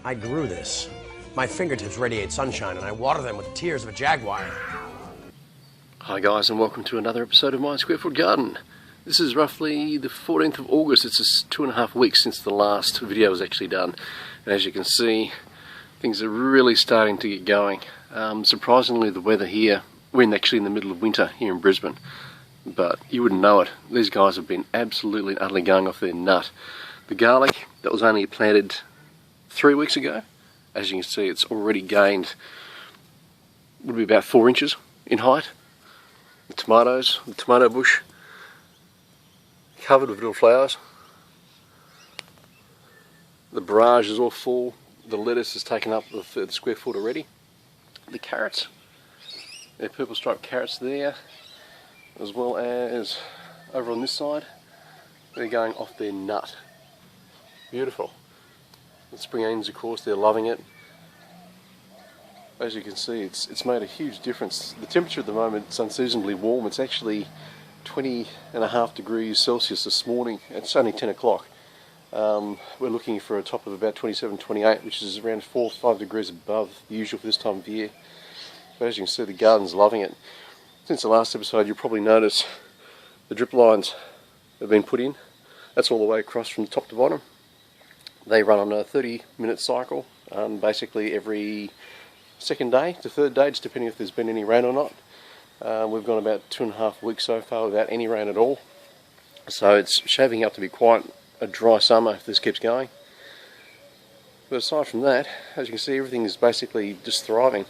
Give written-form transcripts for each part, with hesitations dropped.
I grew this. My fingertips radiate sunshine, and I water them with the tears of a jaguar. Hi guys, and welcome to another episode of My Square Foot Garden. This is roughly the 14th of August. It's just 2.5 weeks since the last video was actually done. And as you can see, things are really starting to get going. Surprisingly, the weather here, we're actually in the middle of winter here in Brisbane. But you wouldn't know it. These guys have been absolutely and utterly going off their nut. The garlic, that was only planted 3 weeks ago. As you can see, it's already gained, would be about 4 inches in height. The tomatoes, the tomato bush, covered with little flowers. The barrage is all full. The lettuce has taken up the square foot already. The carrots, they're purple striped carrots there, as well as over on this side, they're going off their nut. Beautiful. The spring onions, of course, they're loving it. As you can see, it's made a huge difference. The temperature at the moment is unseasonably warm. It's actually 20.5 degrees Celsius this morning. It's only 10 o'clock. We're looking for a top of about 27, 28, which is around 4 or 5 degrees above the usual for this time of year. But as you can see, the garden's loving it. Since the last episode, you'll probably notice the drip lines have been put in. That's all the way across from top to bottom. They run on a 30-minute cycle, basically every second day to third day, just depending if there's been any rain or not. We've gone about 2.5 weeks so far without any rain at all. So it's shaping up to be quite a dry summer if this keeps going. But aside from that, as you can see, everything is basically just thriving.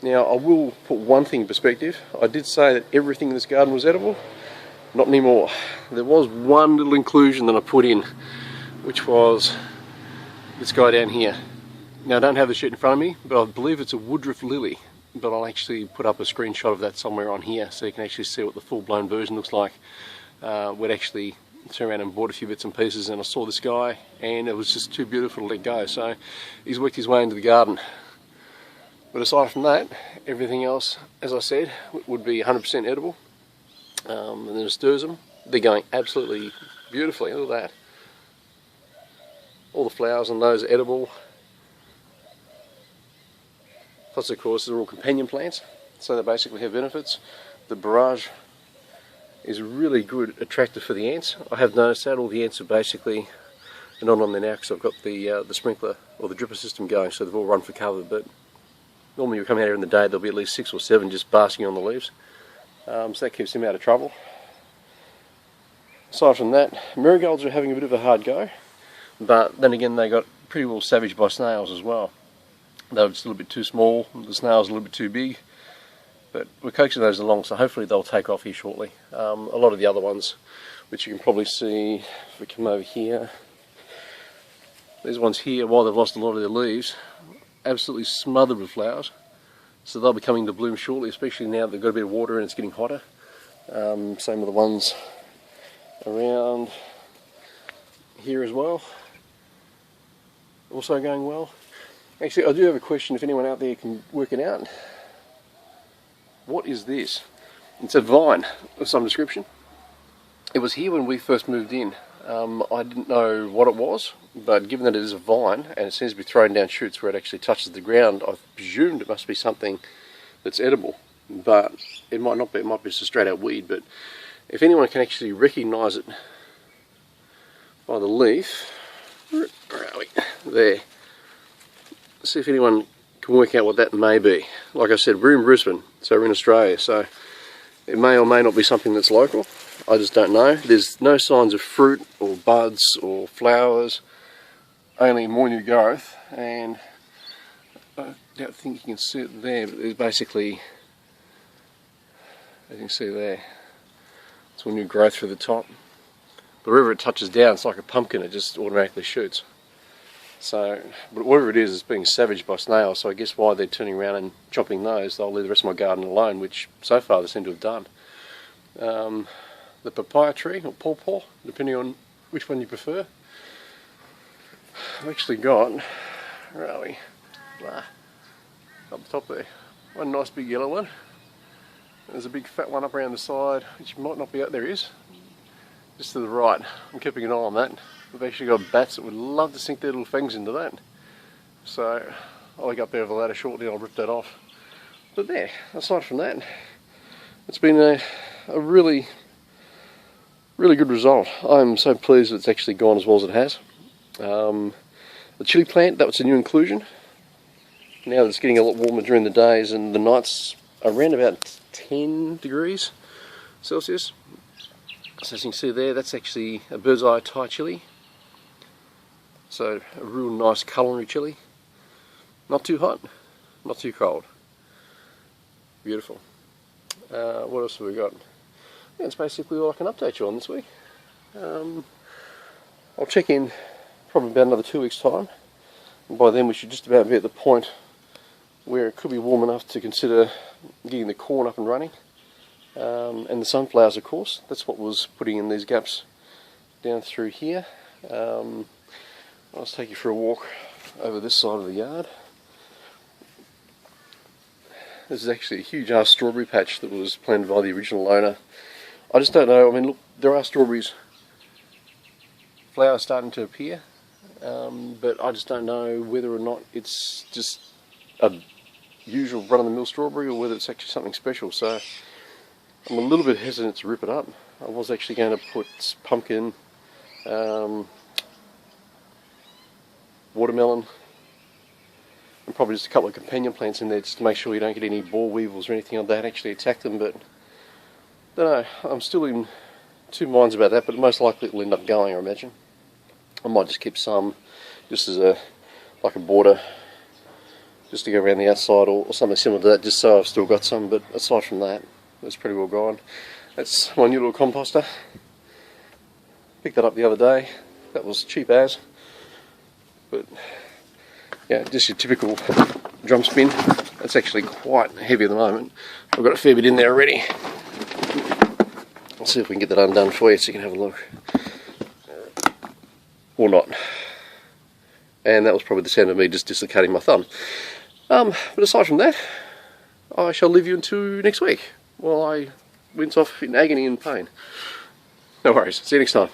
Now, I will put one thing in perspective. I did say that everything in this garden was edible. Not anymore. There was one little inclusion that I put in, which was this guy down here. Now, I don't have the shit in front of me, but I believe it's a woodruff lily. But I'll actually put up a screenshot of that somewhere on here so you can actually see what the full-blown version looks like. We'd actually turned around and bought a few bits and pieces, and I saw this guy, and it was just too beautiful to let go. So he's worked his way into the garden. But aside from that, everything else, as I said, would be 100% edible. And then it stirs them. They're going absolutely beautifully. Look at that. All the flowers on those are edible. Plus, of course, they're all companion plants, so they basically have benefits. The barrage is a really good attractor for the ants. I have noticed that all the ants are basically not on there now because I've got the sprinkler or the dripper system going, so they've all run for cover. But normally you come out here in the day, there'll be at least 6 or 7 just basking on the leaves, so that keeps them out of trouble. Aside from that, marigolds are having a bit of a hard go, but then again they got pretty well savaged by snails as well. They were just a little bit too small, the snails a little bit too big, but we're coaxing those along, so hopefully they'll take off here shortly. A lot of the other ones, which you can probably see if we come over here, these ones here, while they've lost a lot of their leaves, absolutely smothered with flowers, so they'll be coming to bloom shortly, especially now they've got a bit of water and it's getting hotter. Same with the ones around here as well, also going well. Actually, I do have a question if anyone out there can work it out. What is this? It's a vine of some description. It was here when we first moved in. I didn't know what it was, but given that it is a vine and it seems to be throwing down shoots where it actually touches the ground, I presumed it must be something that's edible. But it might not be, it might be just a straight out weed. But if anyone can actually recognise it by the leaf, where are we? There. See if anyone can work out what that may be. Like I said, we're in Brisbane, so we're in Australia, so it may or may not be something that's local. I just don't know. There's no signs of fruit or buds or flowers, only more new growth, and I don't think you can see it there, but there's basically, as you can see there, it's all new growth through the top. But wherever it touches down, it's like a pumpkin, it just automatically shoots. So, but whatever it is, it's being savaged by snails, so I guess why they're turning around and chopping those, they'll leave the rest of my garden alone, which so far they seem to have done. The papaya tree, or pawpaw, depending on which one you prefer. I've actually got, where are we? Up the top there. One nice big yellow one. There's a big fat one up around the side, which might not be out, there is. Just to the right. I'm keeping an eye on that. We've actually got bats that would love to sink their little fangs into that. So I'll go up there with a ladder shortly, I'll rip that off. But there, aside from that, it's been a really good result. I'm so pleased that it's actually gone as well as it has. The chili plant, that was a new inclusion. Now that it's getting a lot warmer during the days and the nights around about 10 degrees Celsius. So as you can see there, that's actually a bird's eye Thai chili. So a real nice culinary chili. Not too hot, not too cold. Beautiful. What else have we got? Yeah, that's basically all I can update you on this week. I'll check in probably about another 2 weeks' time. And by then we should just about be at the point where it could be warm enough to consider getting the corn up and running. And the sunflowers, of course. That's what was putting in these gaps down through here. I'll just take you for a walk over this side of the yard. This is actually a huge strawberry patch that was planted by the original owner. I just don't know, I mean look, there are strawberries, flowers starting to appear, but I just don't know whether or not it's just a usual run-of-the-mill strawberry or whether it's actually something special. So I'm a little bit hesitant to rip it up. I was actually going to put pumpkin, watermelon, and probably just a couple of companion plants in there just to make sure you don't get any boll weevils or anything like that actually attack them. But I don't know, I'm still in two minds about that, but most likely it will end up going, I imagine. I might just keep some just as like a border just to go around the outside or something similar to that, just so I've still got some. But aside from that, it's pretty well gone. That's my new little composter. Picked that up the other day. That was cheap as. But yeah, just your typical drum spin. It's actually quite heavy at the moment. I've got a fair bit in there already. I'll see if we can get that undone for you so you can have a look. Or not. And that was probably the sound of me just dislocating my thumb. But aside from that, I shall leave you until next week while I wince off in agony and pain. No worries. See you next time.